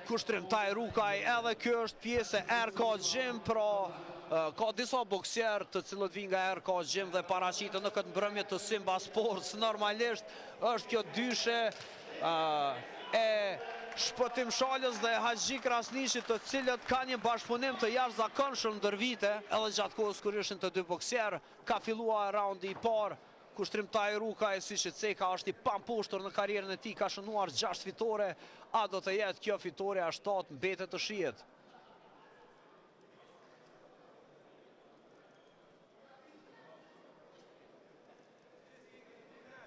Kushtrimtaj Rukaj, edhe kjo është pjesë e RK Gym, pra ka disa boksierë të cilët vinë nga RK Gym dhe paraqiten në këtë mbrëmje të Simba Sports. Normalisht është kjo dyshe e Shpëtim Shalës dhe Haxhi Krasnishit, të cilët ka një bashkëpunim të jashtëzakonshëm ndër vite, edhe gjatë kohës kur ishin të dy boksierë. Ka filluar raundi i parë. Kushtrimtaj Rukaj, si që Ceka, është i pamposhtur në karrierën e tij, ka shënuar 6 fitore, a do të jetë kjo fitoria 7 mbetet të shihet.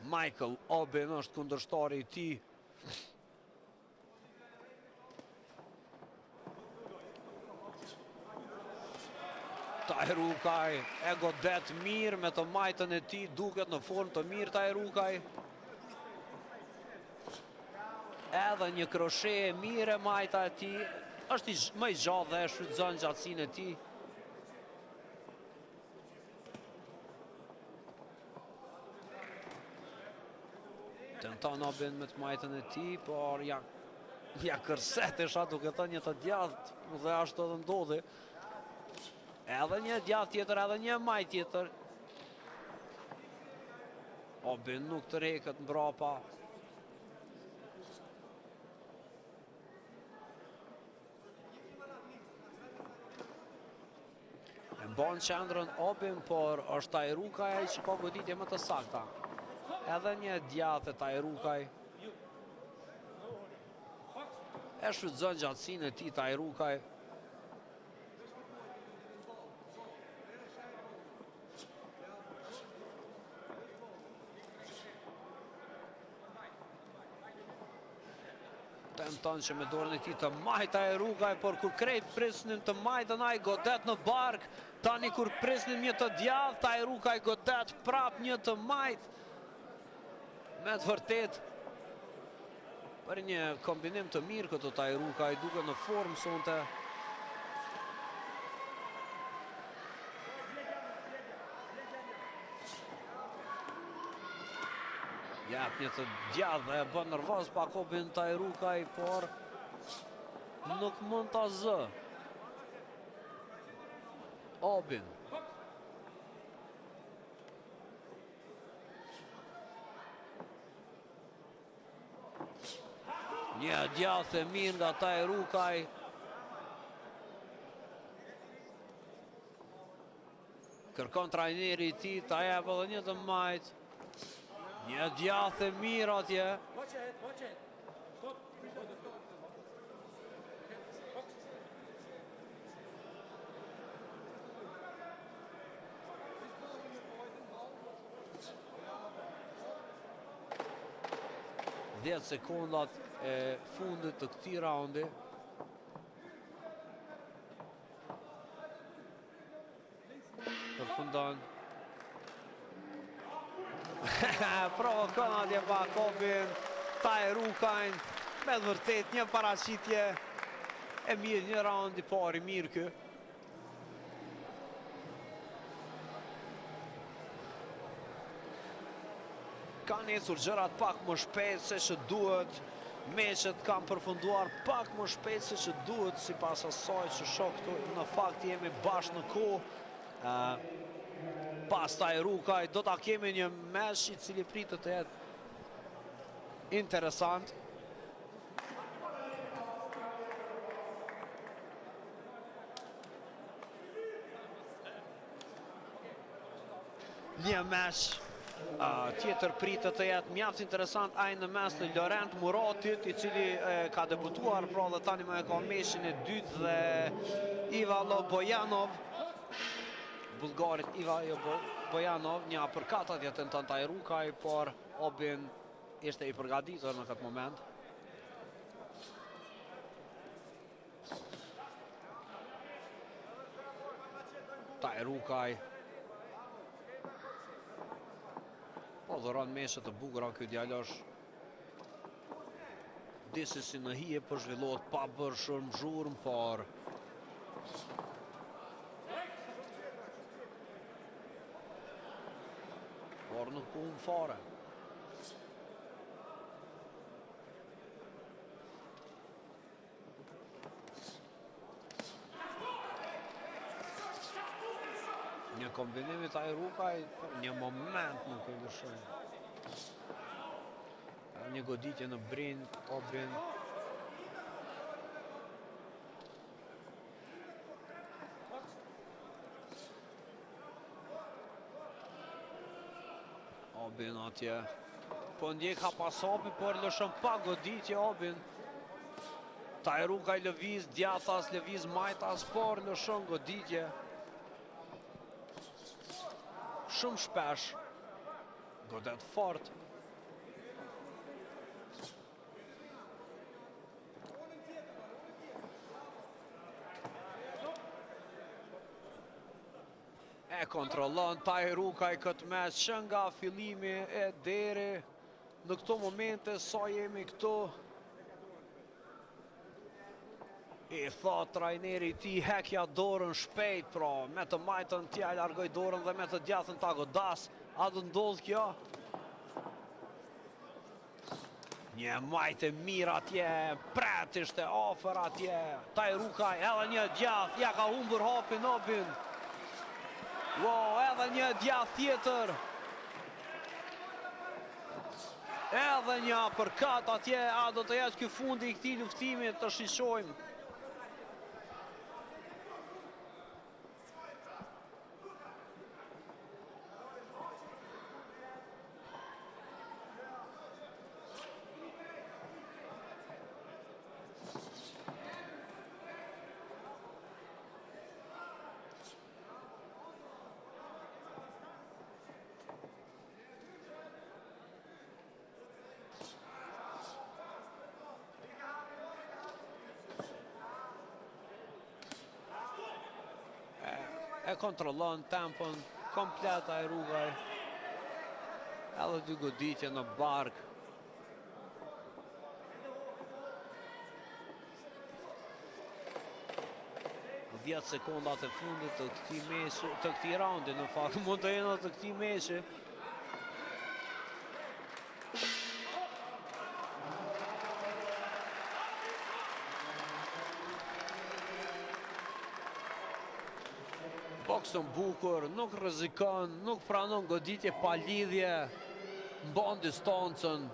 Michael Obin është kundërshtari i tij. Taj Rukaj e godet mirë me të majtën e tij, duket në formë të mirë Taj Rukaj. Edhe një kroshe e mirë e majta e tij, është më i gjatë dhe e shfrytëzon gjatësinë e tij. Tenton Obin me të majtën e tij, por ja kërset isha duke thënë një të djathtë dhe ashtu edhe ndodhi. Edhe një djathtë tjetër, edhe një maj tjetër. Obin nuk të reket mbrapa. E mban qendrën Obin, por është Taj Rukaj që ka goditje më të sakta. Edhe një djathtë Taj Rukaj. E shfrytëzon gjatësinë e tij Taj Rukaj. Tenton që me dorën e tij të majta e Rukaj, por kur krejt prisnin të majtën ai godet në bark. Tani kur prisnin një të djathtë, Taj Rukaj godet prap një të majtë. Me të vërtet për një kombinim të mirë këtu Taj Rukaj, duke në formë sonte. Jep një të djathtë dhe e bën nervoz pak Obin Taj Rukaj, por nuk mund ta zë. Obin. Një djathtë e mirë nga Taj Rukaj. Kërkon trajneri i tij ta jep edhe një të majtë. Një djathtë e mirë atje. Dhjetë sekondat e fundit të këtij raundi. Përfundon. Provokon atje pak Obin Taj Rukajn. Me të vërtet një paraqitje e mirë, një raund i parë i mirë kë. Kanë ecur gjërat pak më shpejt se që duhet. Meqet kanë përfunduar pak më shpejt se që duhet, sipas asaj që shoh këtu. Në fakt jemi bashkë në kohë. Pas Taj Rukaj do ta kemi një mesh i cili pritet të jetë interesant. Një mesh tjetër pritet të jetë mjaft interesant, ai në mes të Lorent Muratit, i cili ka debutuar, pra dhe tani më e ka meshin e dytë, dhe Ivalo Bojanov, Bullgarit Ivalo Bojanov. Një uppercut atje tenton Taj Rukaj, por Obin ishte i përgatitur në këtë moment. Taj Rukaj po dhuron meshe të bukura ky djalosh. Disi si në hije po zhvillohet pa bërë shumë zhurmë, por nuk po humbë fare. kombinimi taj Rukaj, për një moment nuk e lëshoj. Një goditje në brin, Obin. Obin atje. Po ndjek hapasopi, por lëshon pa goditje Obin. Taj Rukaj lëviz, Djathas lëviz Majtas, por lëshon goditje. Shumë shpesh. Godet fort. E kontrollon taj Rukaj këtë mes që nga fillimi e deri në këto momente sa jemi këtu. I thot trajneri ti hekja dorën shpejt, pra me të Majtën tja e largoj dorën dhe me të Djathën ta godas. A do ndodh kjo? Një Majtë e mirë atje, pret ishte afer atje. Taj Rukaj, edhe një Djath, ja ka humbur hapin Obin. Wow, edhe një Djath tjetër. Edhe një përkat atje, a do të jetë ky fundi i këtij luftimi, të shishojmë. E kontrollon tempon komplet ai Rukaj. Edhe dy goditje në bark. Dhjetë sekondat e fundit të këtij meshi, të këtij raundi, në fakt mund të jenë të këtij meshi. Boksën bukur, nuk rrezikon, nuk pranon goditje pa lidhje, mban distancën,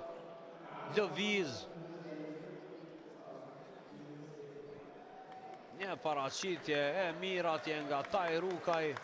lëviz. Një paraqitje e mirë atje nga taj Rukaj.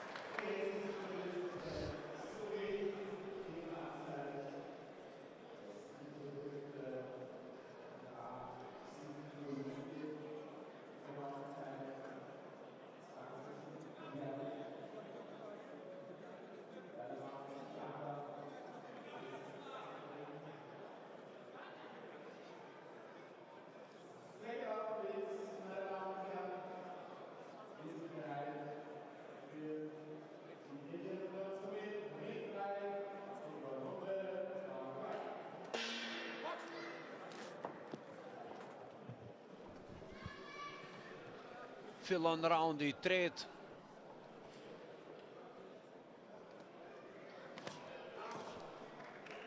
Fillon raundi i tretë.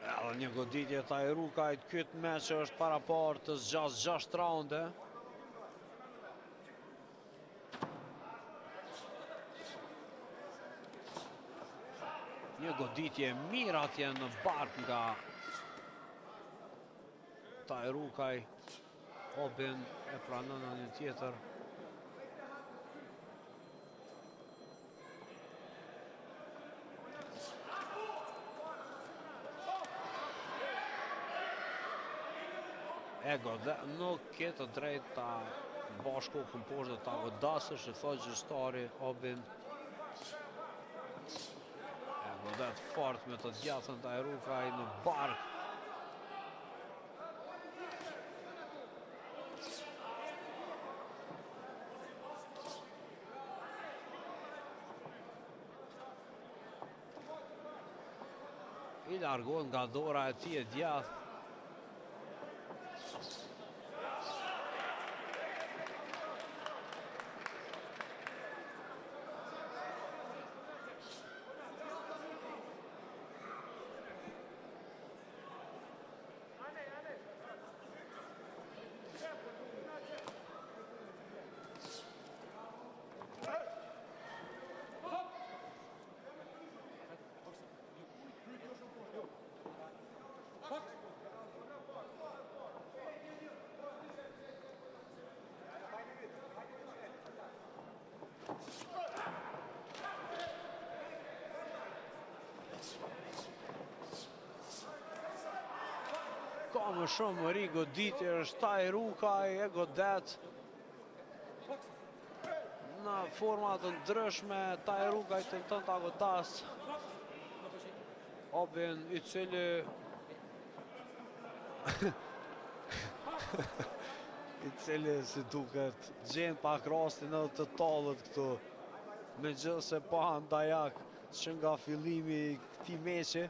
Edhe një goditje taj Rukajt, këtë meq është para partës 6 raunde. Një goditje mirë atje në bark nga taj Rukaj. Obin e pranon në një tjetër. Ego, dhe nuk ketë drejt ta bashku këmposh dhe ta godasësh, e thot gjystari Obin. Ego, dhe të fort me të Djathën taj Rukaj në bark. I largohet nga dora e tij e Djath. Ka më shumë mëri goditje, është Taj Rukaj e godet në format të ndryshme. Taj Rukaj të nëtën të godas Obin, i cili i cili si duket gjenë pak rastin edhe të talët këtu, me gjithë se pa ndajak që nga fillimi i këti meqi.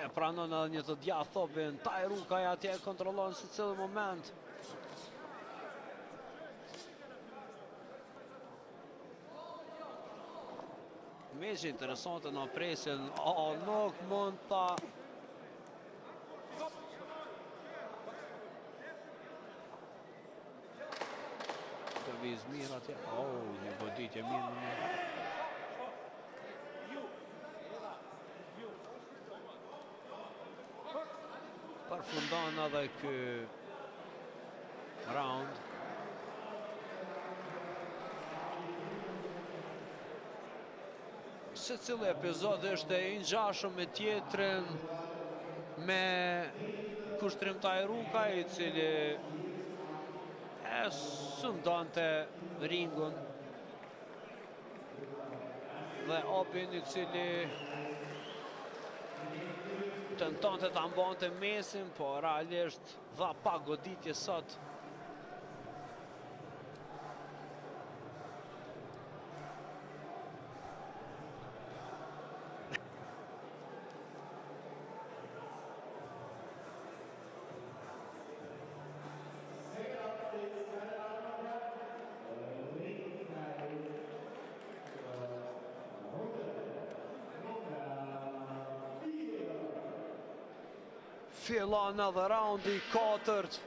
E pranon edhe një të djathtë Obin, Taj Rukaj atje kontrollon si cilë moment. Meqi interesante në presin, nuk mund ta Tërviz mirë atje, një goditje mirë. Përfundon edhe ky round. Se cilë epizod është e ngjashëm me tjetrin, me kushtrim Taj Rukaj, i cili e sundonte ringun, dhe Obin, i cili tentonte ta mbante mesin, po realisht dha pak goditje sot. Fillon edhe raundi 4.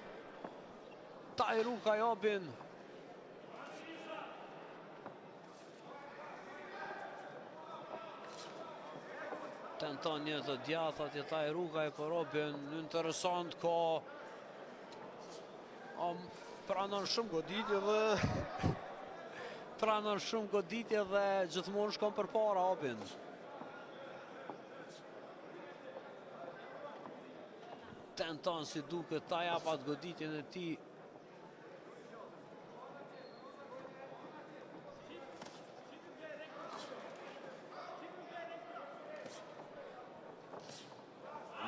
Taj Rukaj Obin. Tenton një të djathtë atje Taj Rukaj, por Obin interesant ka pranon shumë goditje dhe gjithmonë shkon përpara Obin. Tenton si duket ta jap atë goditjen e tij.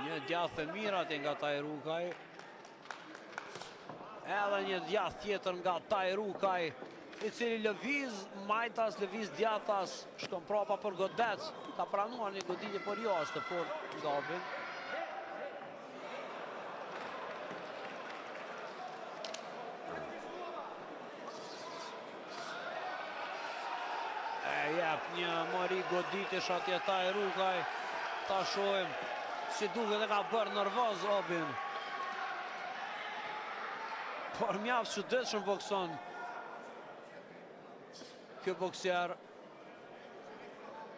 Një djathtë e mirë atje nga Taj Rukaj. Edhe një djathtë tjetër nga Taj Rukaj, i cili lëviz majtas, lëviz djathtas, shkon prapa për godet. Ka pranuar një goditje por jo as të fortë nga Obin. Jep një mëri goditjesh atje Taj Rukaj. Ta shohim si duket e ka bërë nervoz Obin. Por mjaft çuditshëm bokson ky boksier.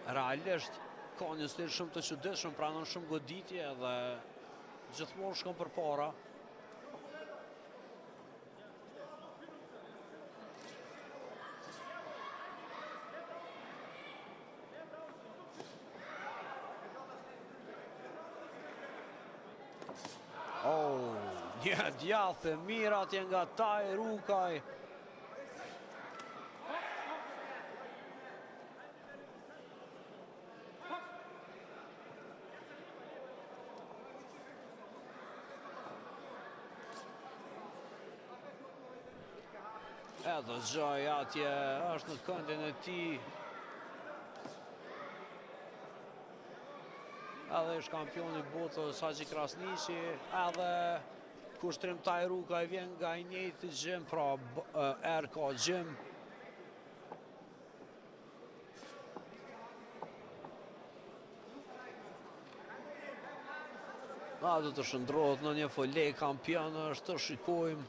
Realisht ka një stil shumë të çuditshëm, pranon shumë goditje dhe gjithmonë shkon përpara. Një djathtë e mirë atje nga Taj Rukaj. Edhe Gjoj atje është në këndin e tij. Edhe është kampioni botës Haxhi Krasniqi, edhe kushtrim Taj Rukaj vjen nga i njëjti gjim, pra RK Gjim. Do të shndrohet në një fole kampion është, të shikojmë.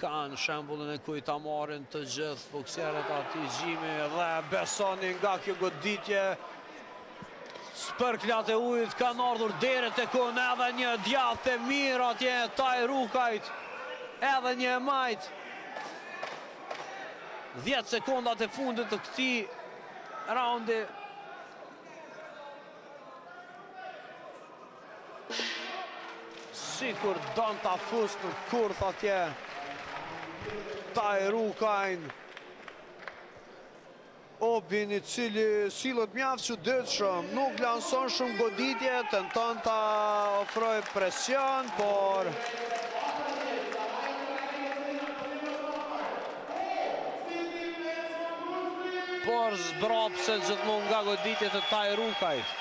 Kanë shembullin e kujt ta marrin të gjithë boksierët aty Gjimi, dhe besoni nga kjo goditje spërklat e ujit kanë ardhur deri tek unë. Edhe një djathtë e mirë atje Taj Rukajt, edhe një majt. 10 sekondat e fundit të këtij raundi. Sikur don ta fus në kurth atje Tajrukajn. Obin i cili sillet mjaft çuditshëm, nuk lanson shumë goditje, tenton ta ofroj presion, por zbrapset gjithmonë nga goditjet e Tajrukajt.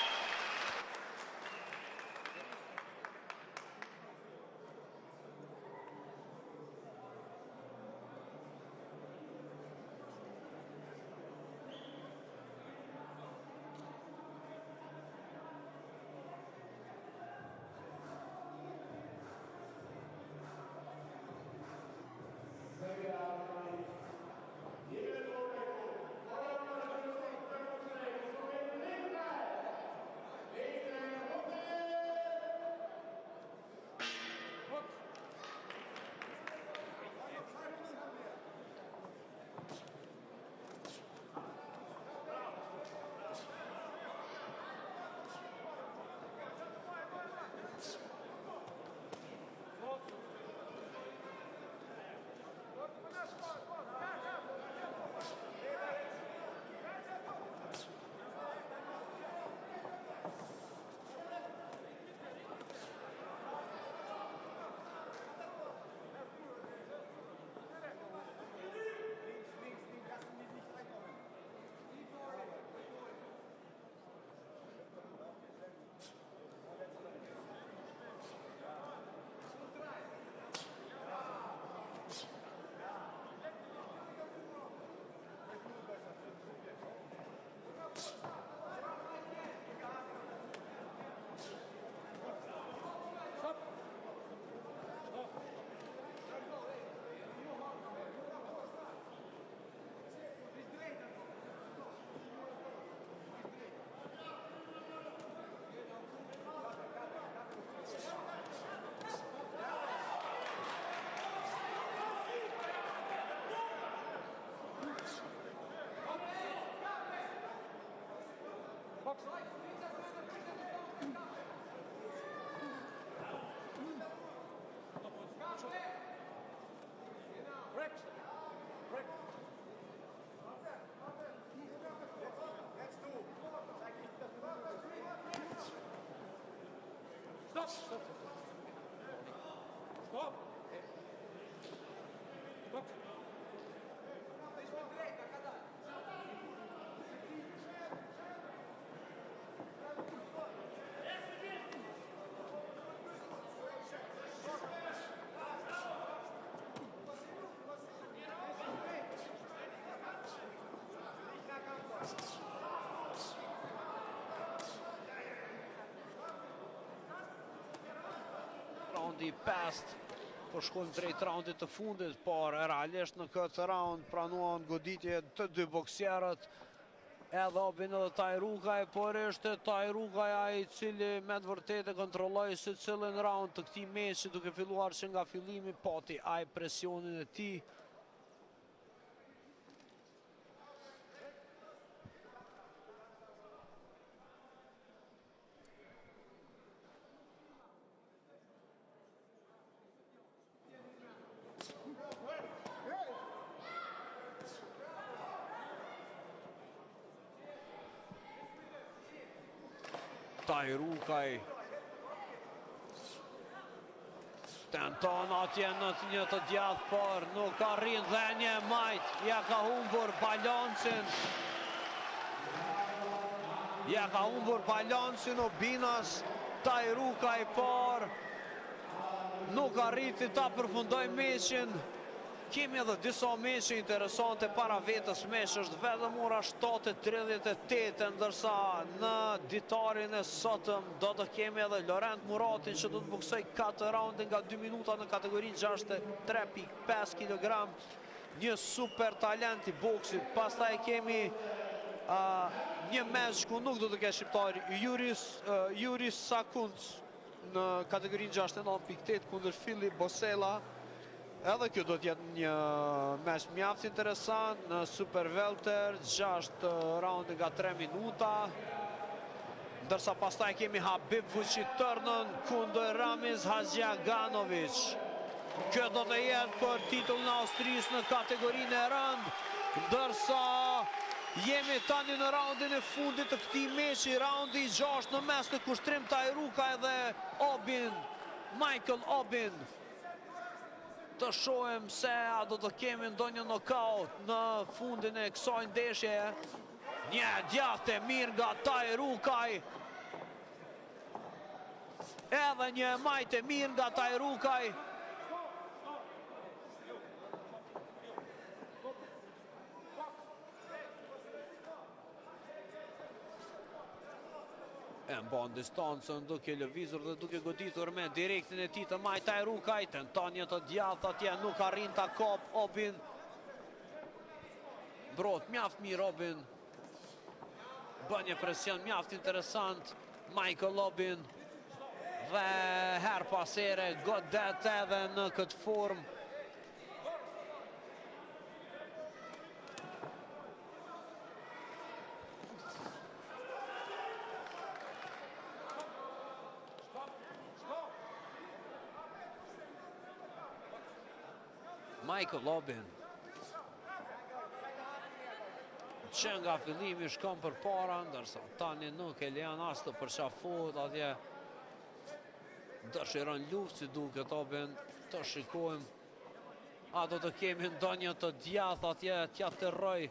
Raundi i 5 po shkojmë drejt raundit të fundit, por realisht në këtë raund pranuan goditje të dy boksierët, edhe Obin edhe Tajrukaj, por është Tajrukaj ai i cili me të vërtetë kontrolloi secilin raund të këtij meçi, duke filluar që nga fillimi pati ai presionin e tij. Tajrukaj tenton atje në një të djathtë, por nuk arrin dhe një majt, ja ka humbur balancin. Ja ka humbur balancin Obinas Tajrukaj, por nuk arriti ta përfundoj meqin. Kemi edhe disa meqe interesante para vetës. Meq është vetëm ora 7:38, ndërsa në ditarin e sotëm do të kemi edhe Lorent Muratin që do të boksoj 4 raunde nga 2 minuta në kategorinë 63.5 kg. Një super talent i boksit. Pastaj kemi një meq ku nuk do të ketë shqiptar, Juris Sakunc në kategorinë 69.8 kundër Filip Bosela. Edhe kjo do t'jetë një mesh mjaft interesant në Super Welter, 6 raundi nga 3 minuta. Ndërsa pastaj kemi Habib Vučić-Tërnën kundër Ramiz Haxhiganović. Kjo do të jetë për titullin e Austrisë në kategorinë e rënd, ndërsa jemi tani në raundin e fundit të këtij meçi, raundi i 6 në mes të kushtrim Tajruka dhe Obin, Michael Obin. Të shohem se a do të kemi ndonjë nokaut në fundin e kësaj ndeshje. Një djathtë e mirë nga Tajrukaj. Edhe një majtë e mirë nga Tajrukaj. E mban distancën duke lëvizur dhe duke goditur me direktin e tij të Maj Tajrukaj. Tenton një të djathtë atje, nuk arrin ta kap Obin. Mbrot mjaft mirë Obin. Bën një presion mjaft interesant Michael Obin. Dhe her pas here godet edhe në këtë formë. Michael Obin që nga fillimi shkon për para, ndërsa tani nuk e lejon as të përqafohet atje. Dëshiron luftë si duket Obin. Të shikojmë a do të kemi ndonjë të djathtë atje t'ja terroj.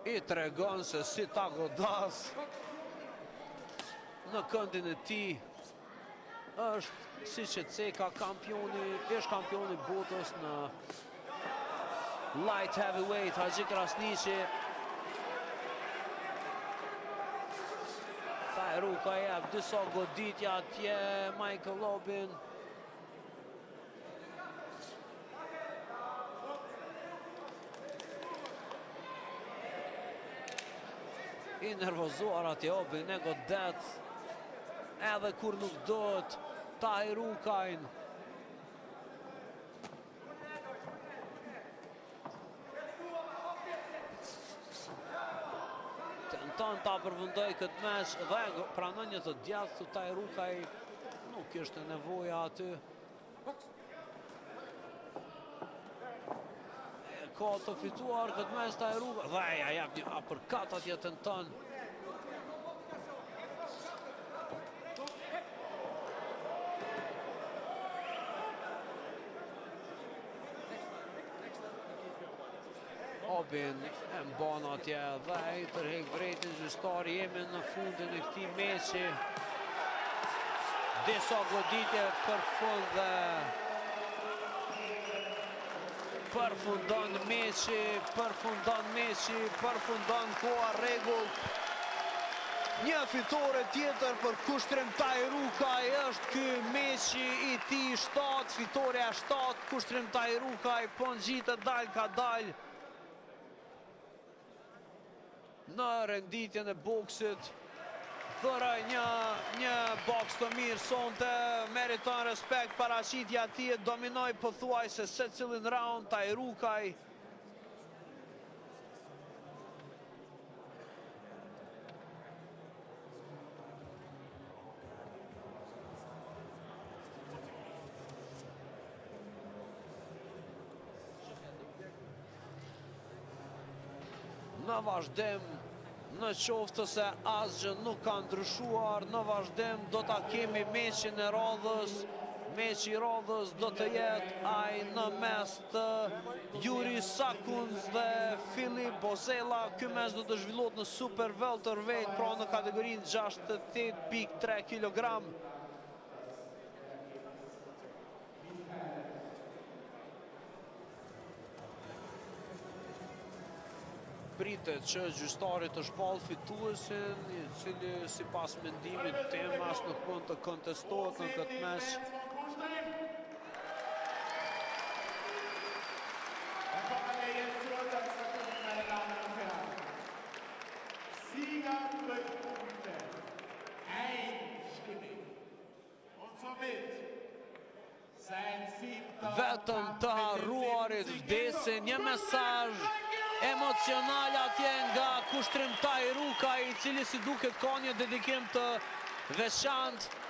I tregon se si ta godas në këndin e tij. Është si që Ceka është kampioni botës në light heavyweight. Haxhi Krasniqi. Tajruka jep disa goditja atje Michael Obin. I nervozuar atje Obin, e godet edhe kur nuk dohet Tajrukajn. Tenton ta përfundoj këtë meç dhe pranon një të djathtë Tajrukaj. Nuk ishte nevoja aty. Ka të fituar këtë mes Tajruka dhe ja jep një uppercut atje tenton. Obin e mban atje dhe i tërheq vretin gjyqtari. Jemi në fundin e këtij meçi. Disa goditje për fund dhe përfundon meçi, përfundon koha rregullt. Një fitore tjetër për kushtrim Tajrukaj. Është ky meçi i tij 7, fitoria 7, kushtrim Tajrukaj po ngjitet dal ka dal në renditjen e boksit. Thëraj një boks të mirë sonte, meriton respekt paraqitja e tij, dominoi pothuajse secilin raund Tajrukaj. Në vazhdim, në qoftë se asgjë nuk ka ndryshuar, në vazhdim do ta kemi meçin e radhës. Meçi i radhës do të jetë ai në mes të Yuri Sakuns dhe Filip Bozella. Ky meç do të zhvillohet në Super Welterweight, pra në kategorinë 68.3 kg. Pritet që gjyqtari të shpall fituesin, i cili sipas mendimit tim as nuk mund të kontestohet në këtë meç. Vetëm të harruarit vdesin, një mesazh emocional atje nga kushtrimtaj Ruka, i cili si duket ka një dedikim të veçantë.